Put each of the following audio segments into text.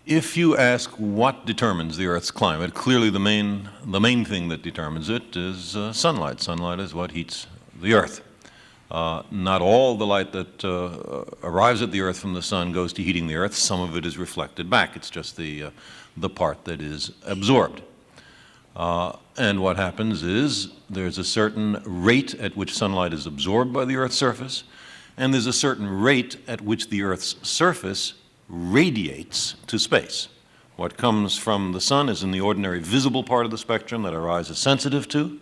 If you ask what determines the Earth's climate, clearly the main thing that determines it is sunlight. Sunlight is what heats the Earth. Not all the light that arrives at the Earth from the sun goes to heating the Earth. Some of it is reflected back. It's just the part that is absorbed. And what happens is there's a certain rate at which sunlight is absorbed by the Earth's surface, and there's a certain rate at which the Earth's surface radiates to space. What comes from the sun is in the ordinary visible part of the spectrum that our eyes are sensitive to.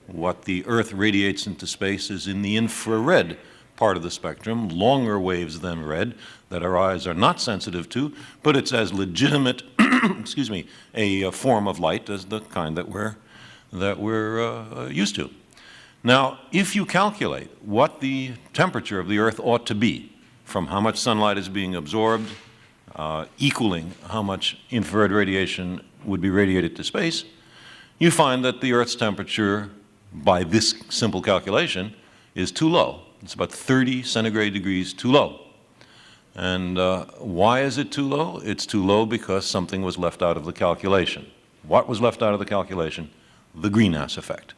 What the Earth radiates into space is in the infrared part of the spectrum, longer waves than red, that our eyes are not sensitive to, but it's as legitimate excuse me, a form of light as the kind that we're used to. Now, if you calculate what the temperature of the Earth ought to be from how much sunlight is being absorbed, equaling how much infrared radiation would be radiated to space, you find that the Earth's temperature, by this simple calculation, is too low. It's about 30 centigrade degrees too low. And why is it too low? It's too low because something was left out of the calculation. What was left out of the calculation? The greenhouse effect.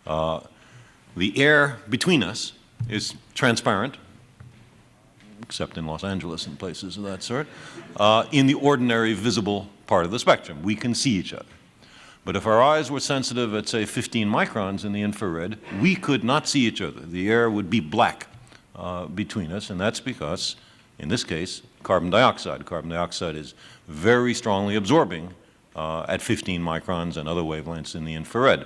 The air between us is transparent, except in Los Angeles and places of that sort, in the ordinary visible part of the spectrum. We can see each other. But if our eyes were sensitive at, say, 15 microns in the infrared, we could not see each other. The air would be black between us, and that's because, in this case, carbon dioxide. Carbon dioxide is very strongly absorbing at 15 microns and other wavelengths in the infrared.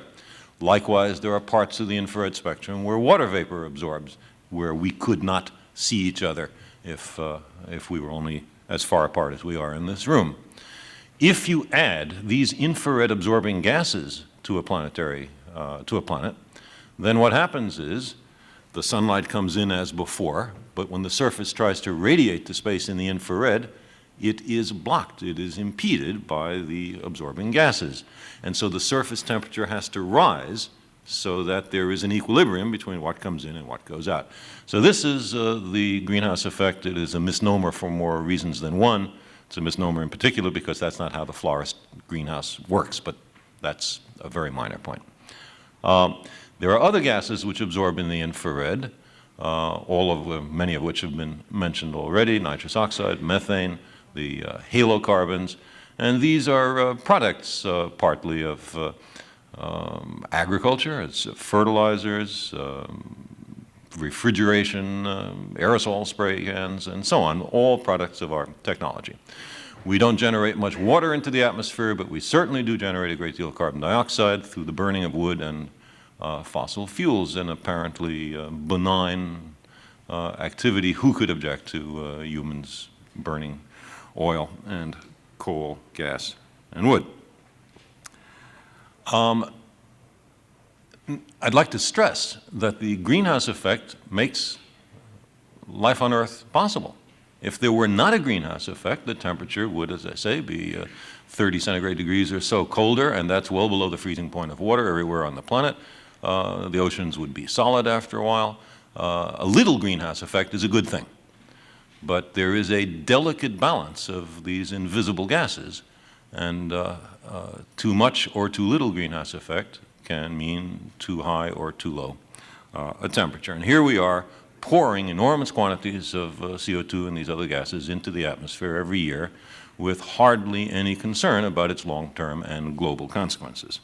Likewise, there are parts of the infrared spectrum where water vapor absorbs, where we could not see each other if we were only as far apart as we are in this room. If you add these infrared absorbing gases to a planet, then what happens is the sunlight comes in as before, but when the surface tries to radiate to space in the infrared, it is blocked, it is impeded by the absorbing gases. And so the surface temperature has to rise so that there is an equilibrium between what comes in and what goes out. So this is the greenhouse effect. It is a misnomer for more reasons than one. It's a misnomer in particular because that's not how the florist greenhouse works, but that's a very minor point. There are other gases which absorb in the infrared, many of which have been mentioned already: nitrous oxide, methane, the halocarbons, and these are products partly of agriculture. It's fertilizers, refrigeration, aerosol spray cans, and so on, all products of our technology. We don't generate much water into the atmosphere, but we certainly do generate a great deal of carbon dioxide through the burning of wood and fossil fuels, an apparently benign activity. Who could object to humans burning oil and coal, gas, and wood? I'd like to stress that the greenhouse effect makes life on Earth possible. If there were not a greenhouse effect, the temperature would, as I say, be 30 centigrade degrees or so colder, and that's well below the freezing point of water everywhere on the planet. The oceans would be solid after a while. A little greenhouse effect is a good thing. But there is a delicate balance of these invisible gases, and too much or too little greenhouse effect can mean too high or too low a temperature. And here we are pouring enormous quantities of CO2 and these other gases into the atmosphere every year with hardly any concern about its long-term and global consequences.